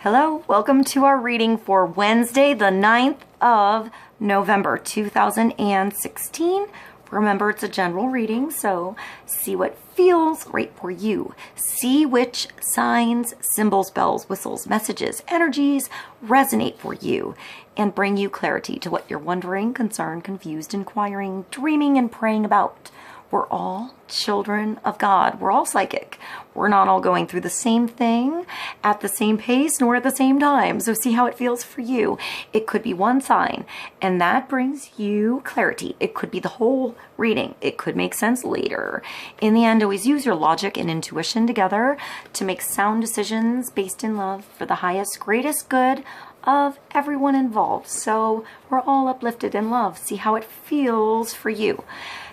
Hello, welcome to our reading for Wednesday, the 9th of November, 2016. Remember, it's a general reading, so see what feels right for you. See which signs, symbols, bells, whistles, messages, energies resonate for you and bring you clarity to what you're wondering, concerned, confused, inquiring, dreaming, and praying about. We're all children of God. We're all psychic. We're not all going through the same thing at the same pace nor at the same time. So see how it feels for you. It could be one sign and that brings you clarity. It could be the whole reading. It could make sense later. In the end, always use your logic and intuition together to make sound decisions based in love for the highest, greatest good of everyone involved. So we're all uplifted in love. See how it feels for you.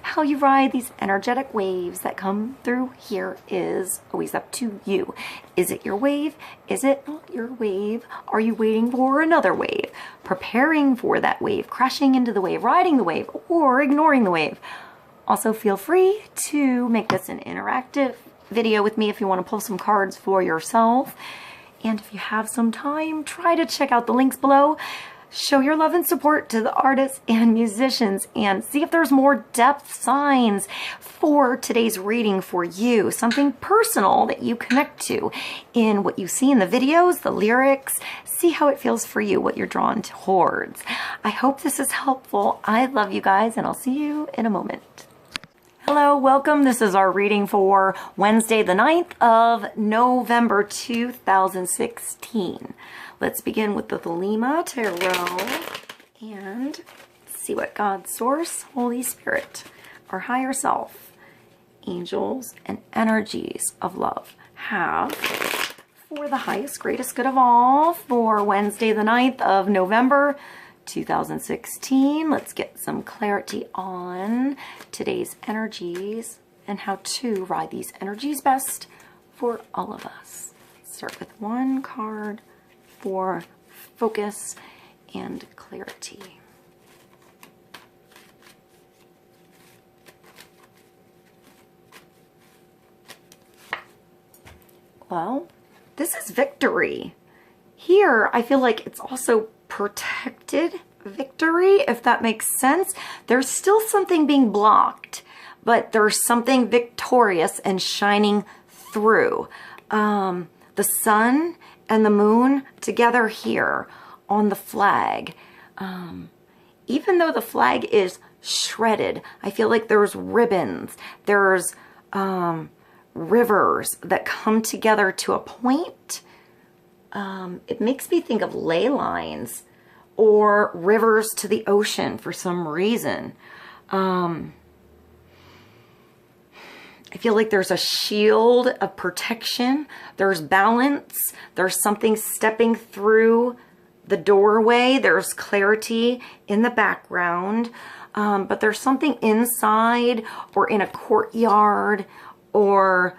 How you ride these energetic waves that come through here is always up to you. Is it your wave? Is it not your wave? Are you waiting for another wave? Preparing for that wave, crashing into the wave, riding the wave, or ignoring the wave? Also feel free to make this an interactive video with me if you want to pull some cards for yourself. And if you have some time, try to check out the links below. Show your love and support to the artists and musicians and see if there's more depth signs for today's reading for you. Something personal that you connect to in what you see in the videos, the lyrics. See how it feels for you, what you're drawn towards. I hope this is helpful. I love you guys and I'll see you in a moment. Hello, welcome. This is our reading for Wednesday, the 9th of November, 2016. Let's begin with the Thelema Tarot and see what God, Source, Holy Spirit, our higher self, angels, and energies of love have for the highest, greatest good of all for Wednesday, the 9th of November, 2016. Let's get some clarity on today's energies and how to ride these energies best for all of us. Let's start with one card for focus and clarity. Well, this is victory. Here, I feel like it's also protected victory, if that makes sense. There's still something being blocked, but there's something victorious and shining through. The sun and the moon together here on the flag. Even though the flag is shredded, I feel like there's ribbons, there's rivers that come together to a point. It makes me think of ley lines or rivers to the ocean for some reason. I feel like there's a shield of protection. There's balance. There's something stepping through the doorway. There's clarity in the background. But there's something inside or in a courtyard or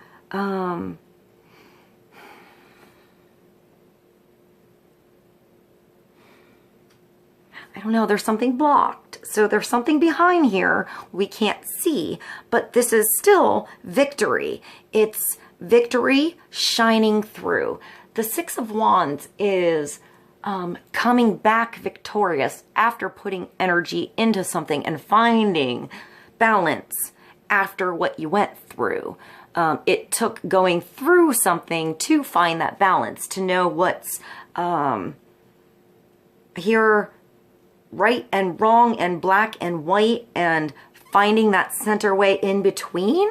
I don't know, there's something blocked. So there's something behind here we can't see, but this is still victory. It's victory shining through. The Six of Wands is coming back victorious after putting energy into something and finding balance after what you went through. It took going through something to find that balance, to know what's here, right and wrong and black and white, and finding that center way in between.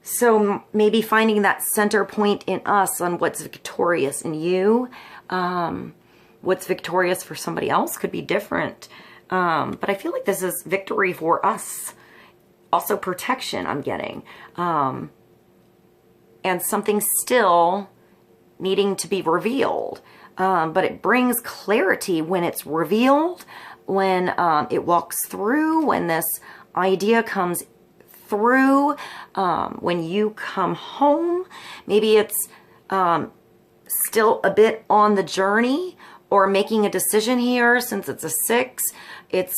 So maybe finding that center point in us on what's victorious in you. What's victorious for somebody else could be different. But I feel like this is victory for us. Also protection I'm getting. And something still needing to be revealed. But it brings clarity when it's revealed, when it walks through, when this idea comes through, when you come home. Maybe it's still a bit on the journey or making a decision here. Since it's a 6, it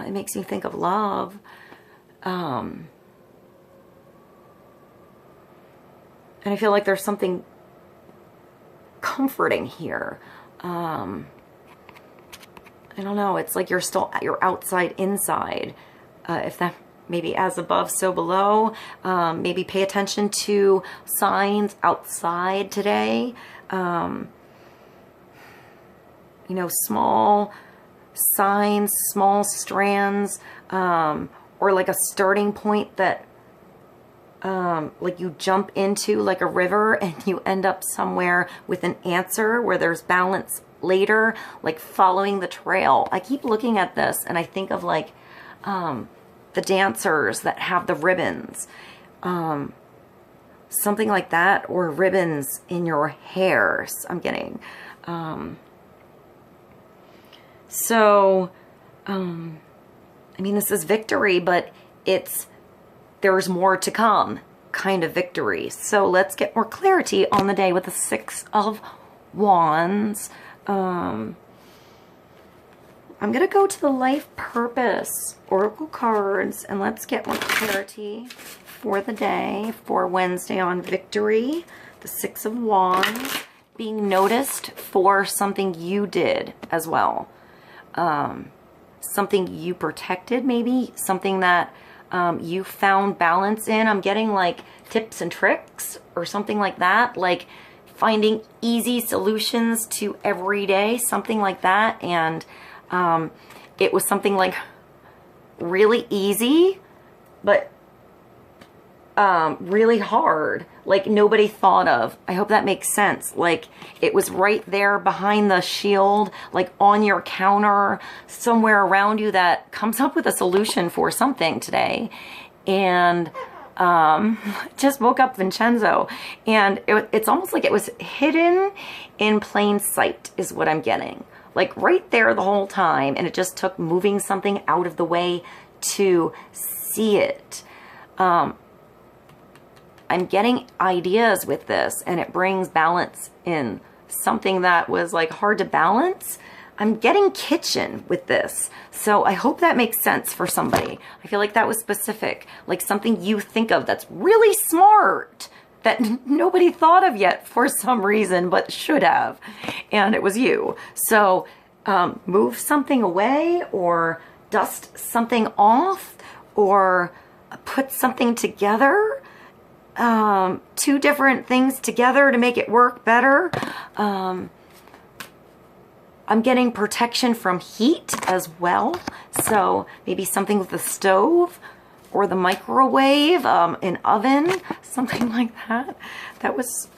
makes me think of love. And I feel like there's something comforting here. I don't know. It's like you're outside, inside. If that, maybe as above, so below. Maybe pay attention to signs outside today. You know, small signs, small strands, or like a starting point that like you jump into like a river and you end up somewhere with an answer where there's balance later, like following the trail. I keep looking at this and I think of like the dancers that have the ribbons, something like that, or ribbons in your hair. I'm getting I mean, this is victory, but there's more to come kind of victory. So let's get more clarity on the day with the Six of Wands. I'm going to go to the Life Purpose Oracle cards and let's get more clarity for the day for Wednesday on victory. The Six of Wands, being noticed for something you did as well. Something you protected, maybe something that you found balance in. I'm getting like tips and tricks or something like that, like finding easy solutions to every day, something like that. And it was something like really easy, but really hard, like nobody thought of. I hope that makes sense. Like it was right there behind the shield, like on your counter, somewhere around you that comes up with a solution for something today. And just woke up Vincenzo, and it's almost like it was hidden in plain sight is what I'm getting. Like right there the whole time, and it just took moving something out of the way to see it. I'm getting ideas with this, and it brings balance in something that was like hard to balance. I'm getting kitchen with this. So I hope that makes sense for somebody. I feel like that was specific, like something you think of that's really smart that nobody thought of yet for some reason, but should have. And it was you. So move something away or dust something off or put something together. Two different things together to make it work better. I'm getting protection from heat as well. So maybe something with the stove or the microwave, an oven, something like that. That was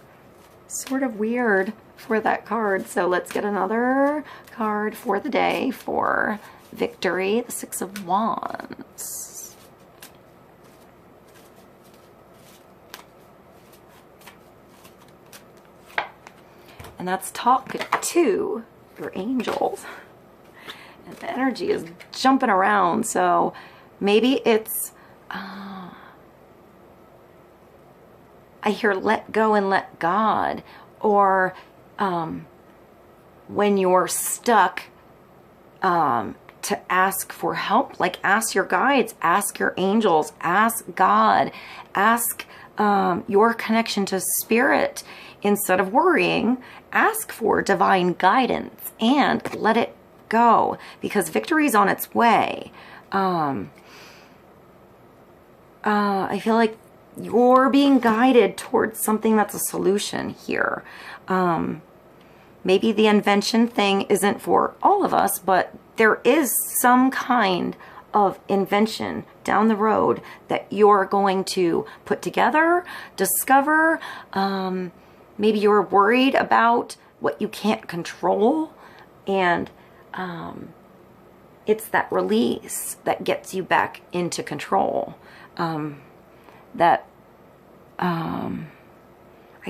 sort of weird for that card. So let's get another card for the day for victory, the Six of Wands. And that's talk to your angels. And the energy is jumping around. So maybe it's, I hear let go and let God. Or when you're stuck, to ask for help. Like ask your guides, ask your angels, ask God, ask your connection to spirit. Instead of worrying, ask for divine guidance and let it go, because victory is on its way. I feel like you're being guided towards something that's a solution here. Maybe the invention thing isn't for all of us, but there is some kind of invention down the road that you're going to put together, discover. Maybe you're worried about what you can't control, and it's that release that gets you back into control. I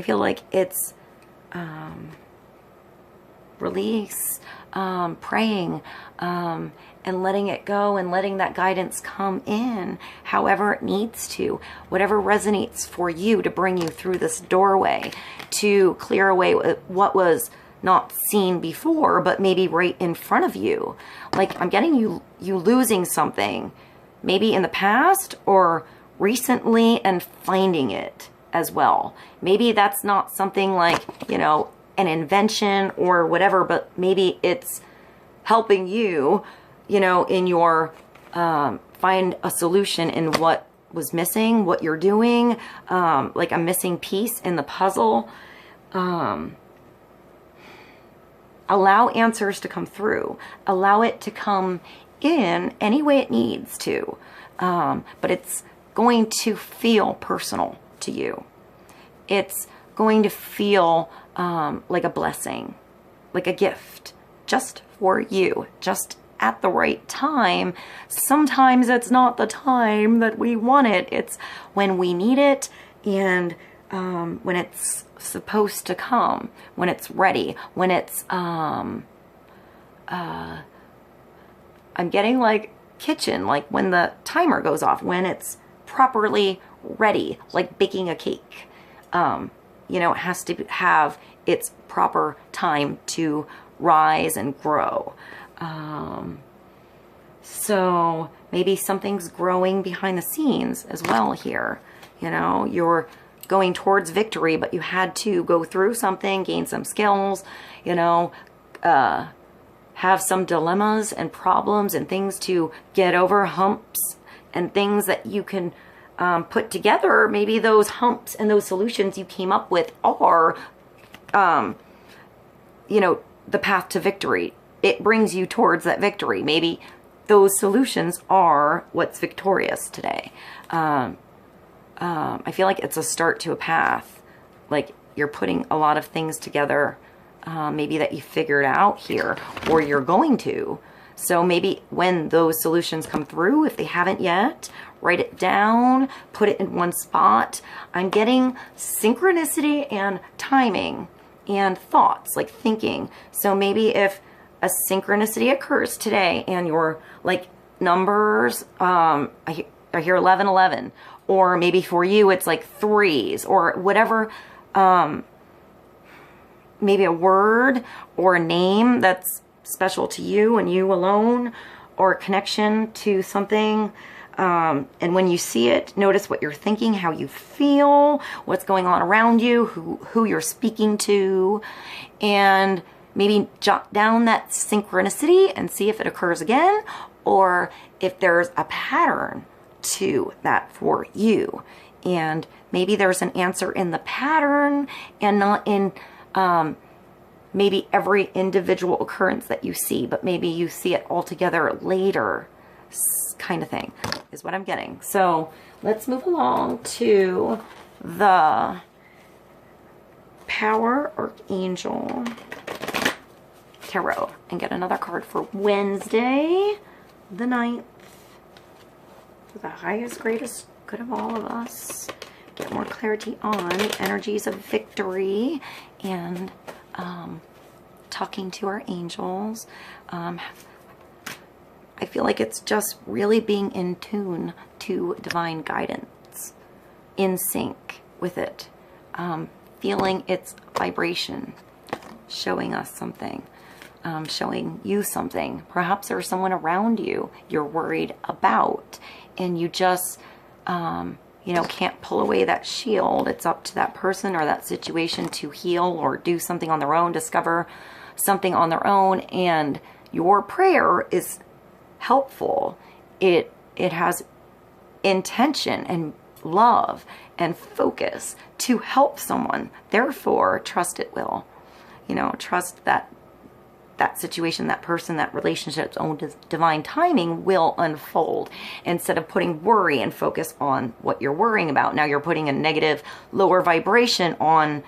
feel like it's release, praying, and letting it go and letting that guidance come in however it needs to, whatever resonates for you to bring you through this doorway, to clear away what was not seen before, but maybe right in front of you. Like I'm getting you losing something, maybe in the past or recently, and finding it as well. Maybe that's not something like, you know, an invention or whatever, but maybe it's helping you, you know, in your, find a solution in what was missing, what you're doing, like a missing piece in the puzzle. Allow answers to come through. Allow it to come in any way it needs to. But it's going to feel personal to you. It's going to feel like a blessing, like a gift, just for you, just at the right time. Sometimes it's not the time that we want it. It's when we need it, and when it's supposed to come, when it's ready, when it's I'm getting like kitchen, like when the timer goes off, when it's properly ready, like baking a cake. You know, it has to have its proper time to rise and grow. So maybe something's growing behind the scenes as well here. You know, you're going towards victory, but you had to go through something, gain some skills, you know, have some dilemmas and problems and things to get over, humps and things that you can put together. Maybe those humps and those solutions you came up with are, you know, the path to victory. It brings you towards that victory. Maybe those solutions are what's victorious today. I feel like it's a start to a path. Like you're putting a lot of things together, maybe that you figured out here, or you're going to. So maybe when those solutions come through, if they haven't yet, write it down, put it in one spot. I'm getting synchronicity and timing and thoughts, like thinking. So maybe if a synchronicity occurs today and your like numbers, I hear 1111, or maybe for you it's like threes or whatever, maybe a word or a name that's special to you and you alone, or a connection to something. And when you see it, notice what you're thinking, how you feel, what's going on around you, who you're speaking to, and maybe jot down that synchronicity and see if it occurs again, or if there's a pattern to that for you. And maybe there's an answer in the pattern and not in maybe every individual occurrence that you see, but maybe you see it all together later, kind of thing is what I'm getting. So let's move along to the Power Archangel Tarot and get another card for Wednesday the 9th. For the highest, greatest good of all of us. Get more clarity on the energies of victory and talking to our angels. I feel like it's just really being in tune to divine guidance, in sync with it, feeling its vibration, showing us something, showing you something. Perhaps there's someone around you you're worried about, and you just, you know, can't pull away that shield. It's up to that person or that situation to heal or do something on their own, discover something on their own, and your prayer is helpful. It has intention and love and focus to help someone. Therefore, trust it will. You know, trust that that situation, that person, that relationship's own divine timing will unfold, instead of putting worry and focus on what you're worrying about. Now you're putting a negative, lower vibration on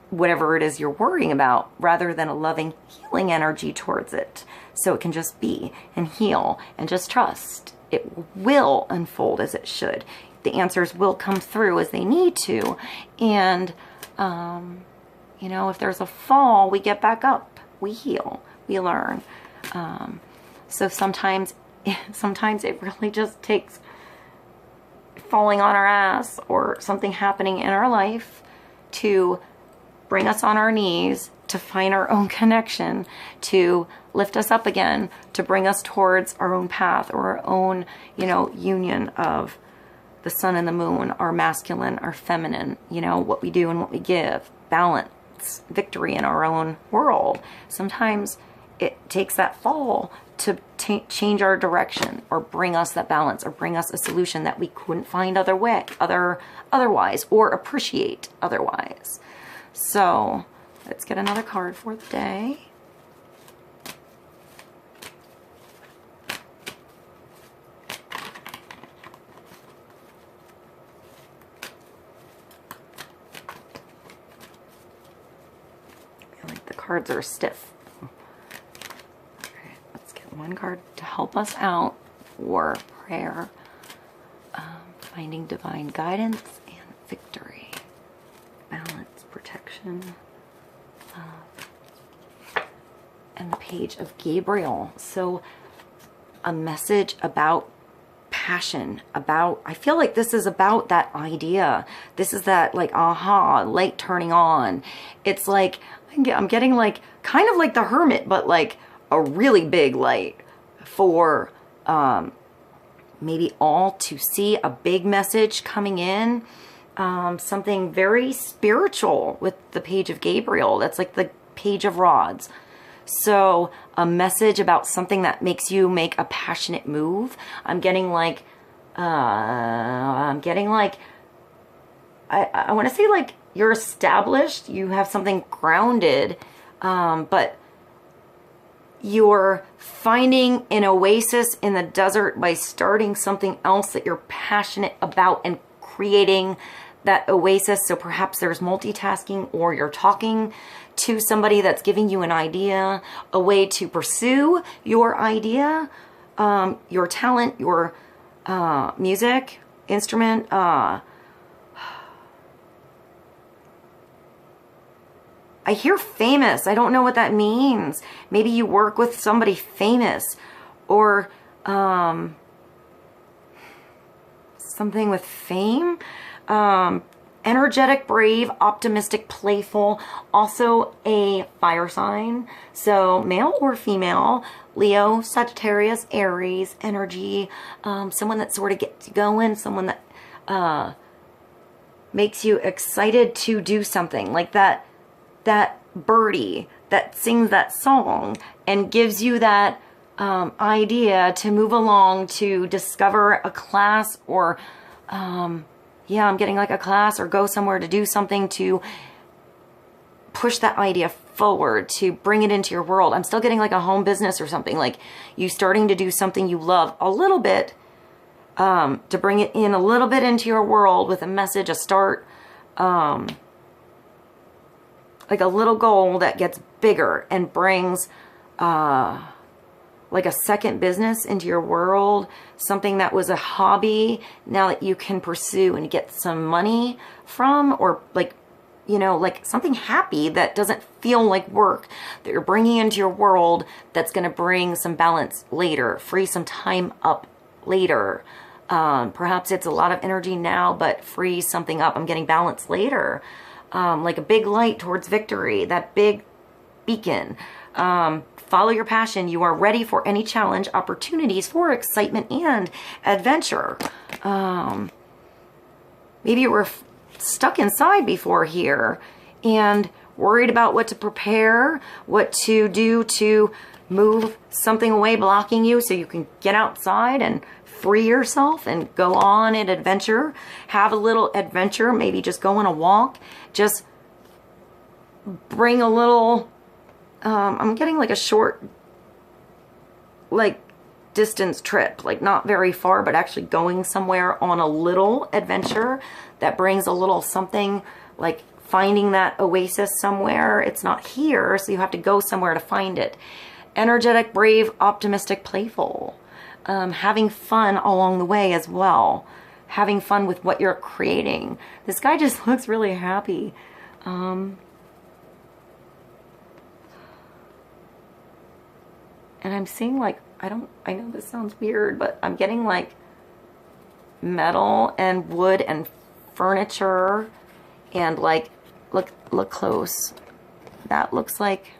whatever it is you're worrying about, rather than a loving, healing energy towards it. So it can just be and heal, and just trust. It will unfold as it should. The answers will come through as they need to. And, you know, if there's a fall, we get back up. We heal. We learn. So sometimes it really just takes falling on our ass or something happening in our life to bring us on our knees, to find our own connection, to lift us up again, to bring us towards our own path, or our own, you know, union of the sun and the moon, our masculine, our feminine, you know, what we do and what we give, balance, balance, victory in our own world. Sometimes it takes that fall to change our direction or bring us that balance or bring us a solution that we couldn't find otherwise or appreciate otherwise. So let's get another card for the day. I feel like the cards are stiff. One card to help us out for prayer, finding divine guidance and victory, balance, protection, and the page of Gabriel. So a message about passion, about, I feel like this is about that idea. This is that like aha, light turning on. It's like I'm getting like kind of like the Hermit, but like a really big light for maybe all to see, a big message coming in, something very spiritual with the page of Gabriel. That's like the page of rods. So a message about something that makes you make a passionate move. I'm getting like I want to say like you're established, you have something grounded, but you're finding an oasis in the desert by starting something else that you're passionate about and creating that oasis. So perhaps there's multitasking, or you're talking to somebody that's giving you an idea, a way to pursue your idea, your talent, your music, instrument, I hear famous. I don't know what that means. Maybe you work with somebody famous, or something with fame. Energetic, brave, optimistic, playful. Also a fire sign. So male or female, Leo, Sagittarius, Aries energy. Someone that sort of gets you going. Someone that makes you excited to do something. Like that birdie that sings that song and gives you that idea to move along, to discover a class, or yeah, I'm getting like a class, or go somewhere to do something to push that idea forward, to bring it into your world. I'm still getting like a home business or something, like you starting to do something you love a little bit, to bring it in a little bit into your world with a message, a start, like a little goal that gets bigger and brings like a second business into your world, something that was a hobby now that you can pursue and get some money from, or like, you know, like something happy that doesn't feel like work, that you're bringing into your world, that's going to bring some balance later, free some time up later. Perhaps it's a lot of energy now, but free something up. I'm getting balance later. Like a big light towards victory, that big beacon. Follow your passion. You are ready for any challenge, opportunities for excitement and adventure. Maybe you were stuck inside before here and worried about what to prepare, what to do to move something away blocking you so you can get outside and free yourself and go on an adventure. Have a little adventure, maybe just go on a walk. Just bring a little, I'm getting like a short, like distance trip, like not very far, but actually going somewhere on a little adventure that brings a little something, like finding that oasis somewhere. It's not here, so you have to go somewhere to find it. Energetic, brave, optimistic, playful. Having fun along the way as well. Having fun with what you're creating. This guy just looks really happy. And I'm seeing like, I know this sounds weird, but I'm getting like metal and wood and furniture, and like, look close. That looks like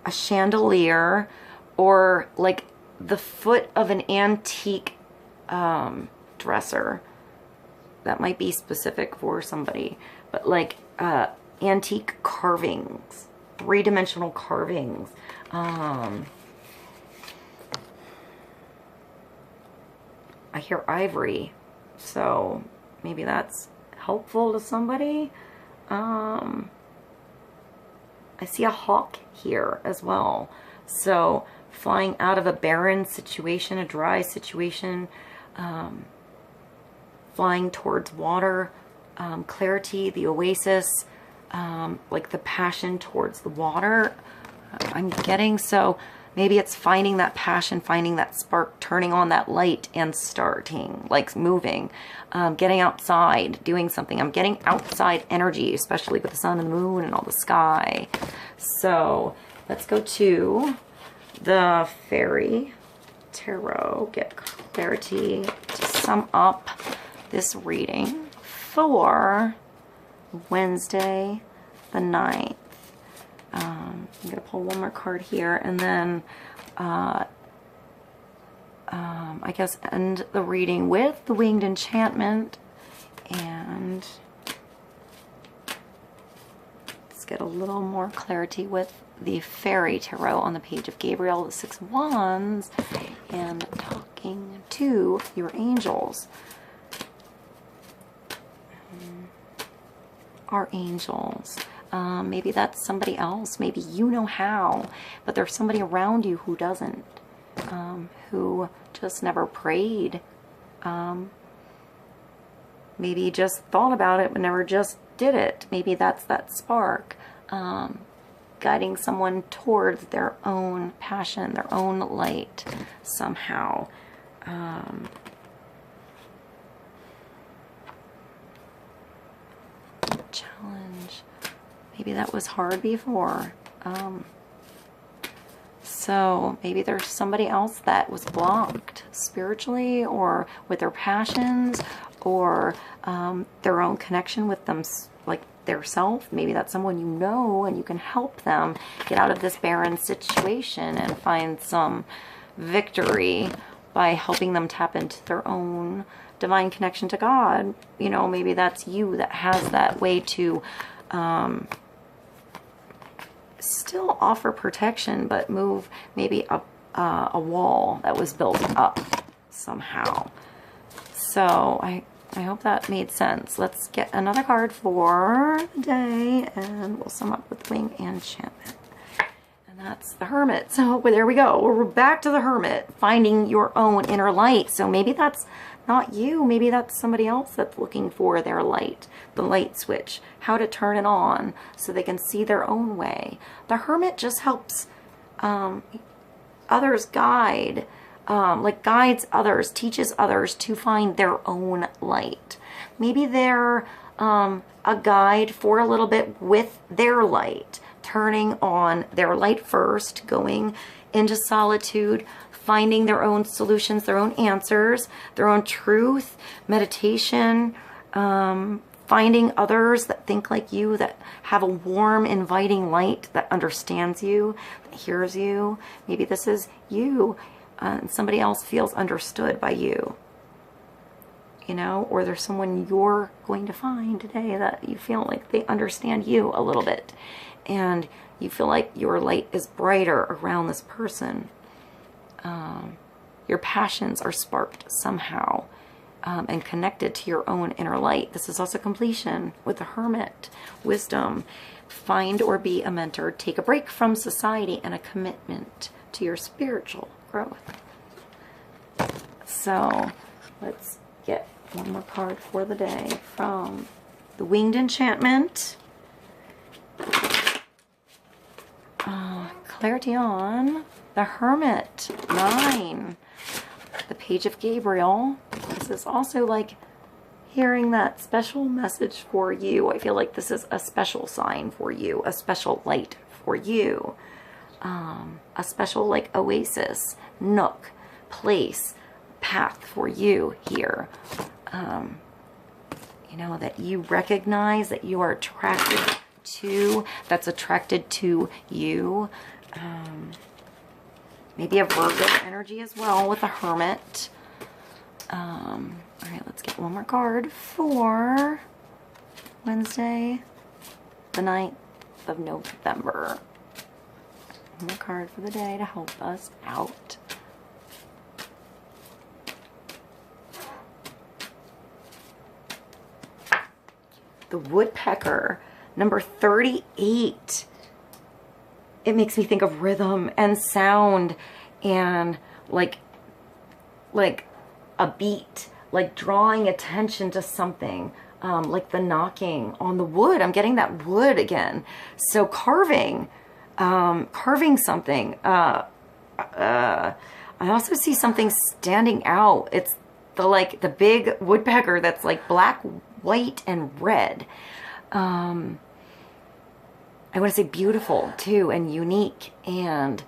a chandelier, or like the foot of an antique dresser. That might be specific for somebody. but like antique carvings, 3-dimensional carvings. I hear ivory, so maybe that's helpful to somebody. I see a hawk here as well, so flying out of a barren situation, a dry situation, flying towards water, clarity, the oasis, like the passion towards the water. I'm getting, so maybe it's finding that passion, finding that spark, turning on that light and starting, like moving, getting outside, doing something. I'm getting outside energy, especially with the sun and the moon and all the sky. So let's go to the Fairy Tarot, get clarity to sum up this reading for Wednesday the 9th. I'm going to pull one more card here, and then I guess end the reading with the Winged Enchantment, and let's get a little more clarity with the Fairy Tarot on the page of Gabriel, the 6 of Wands, and talking to your angels. Our angels. Maybe that's somebody else. Maybe you know how, but there's somebody around you who doesn't, who just never prayed. Maybe just thought about it but never just did it. Maybe that's that spark, guiding someone towards their own passion, their own light somehow. Challenge. Maybe that was hard before. So maybe there's somebody else that was blocked spiritually or with their passions or their own connection with them, like their self. Maybe that's someone you know and you can help them get out of this barren situation and find some victory by helping them tap into their own divine connection to God. You know, maybe that's you that has that way to still offer protection, but move maybe a wall that was built up somehow. So I hope that made sense. Let's get another card for the day, and we'll sum up with Winged Enchantment. And that's the Hermit. So well, there we go. We're back to the Hermit, finding your own inner light. So maybe that's not you. Maybe that's somebody else that's looking for their light, the light switch, how to turn it on so they can see their own way. The Hermit just helps others guide, like guides others, teaches others to find their own light. Maybe they're a guide for a little bit with their light, turning on their light first, going into solitude, finding their own solutions, their own answers, their own truth, meditation, finding others that think like you, that have a warm, inviting light, that understands you, that hears you. Maybe this is you, and somebody else feels understood by you. You know, or there's someone you're going to find today that you feel like they understand you a little bit, and you feel like your light is brighter around this person. Your passions are sparked somehow and connected to your own inner light. This is also completion with the Hermit. Wisdom. Find or be a mentor. Take a break from society and a commitment to your spiritual growth. So let's get one more card for the day from the Winged Enchantment. Clarity on the Hermit. 9. The Page of Gabriel. This is also like hearing that special message for you. I feel like this is a special sign for you, a special light for you, a special like oasis, nook, place, path for you here. You know, that you recognize, that you are attracted to, that's attracted to you. Maybe a Virgo energy as well with the Hermit. All right, let's get one more card for Wednesday, the 9th of November. One more card for the day to help us out. The woodpecker, number 38. It makes me think of rhythm and sound and like a beat, like drawing attention to something, like the knocking on the wood. I'm getting that wood again. So carving something. I also see something standing out. It's the big woodpecker that's like black, white, and red. I want to say beautiful too, and unique, and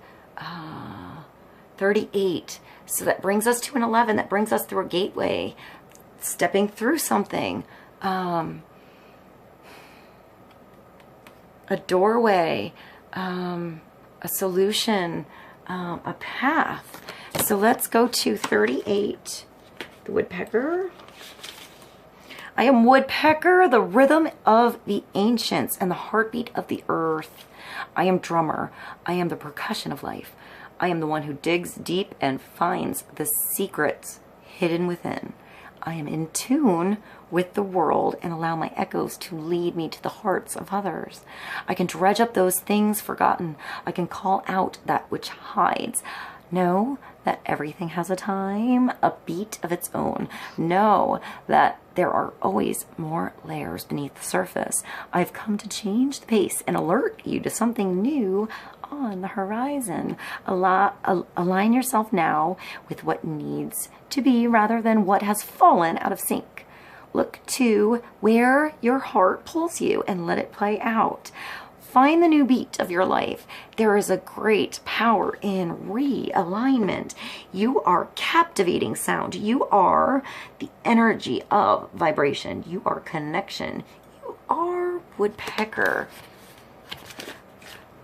38. So that brings us to an 11. That brings us through a gateway, stepping through something, a doorway, a solution, a path. So let's go to 38, the woodpecker. I am woodpecker, the rhythm of the ancients and the heartbeat of the earth. I am drummer. I am the percussion of life. I am the one who digs deep and finds the secrets hidden within. I am in tune with the world and allow my echoes to lead me to the hearts of others. I can dredge up those things forgotten. I can call out that which hides. Know that everything has a time, a beat of its own. Know that there are always more layers beneath the surface. I've come to change the pace and alert you to something new on the horizon. Align yourself now with what needs to be rather than what has fallen out of sync. Look to where your heart pulls you and let it play out. Find the new beat of your life. There is a great power in realignment. You are captivating sound. You are the energy of vibration. You are connection. You are woodpecker.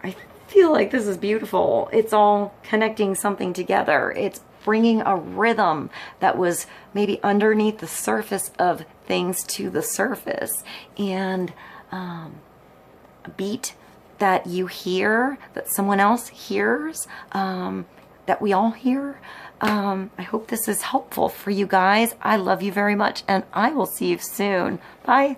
I feel like this is beautiful. It's all connecting something together. It's bringing a rhythm that was maybe underneath the surface of things to the surface, and a beat that you hear, that someone else hears, that we all hear. I hope this is helpful for you guys. I love you very much, and I will see you soon. Bye.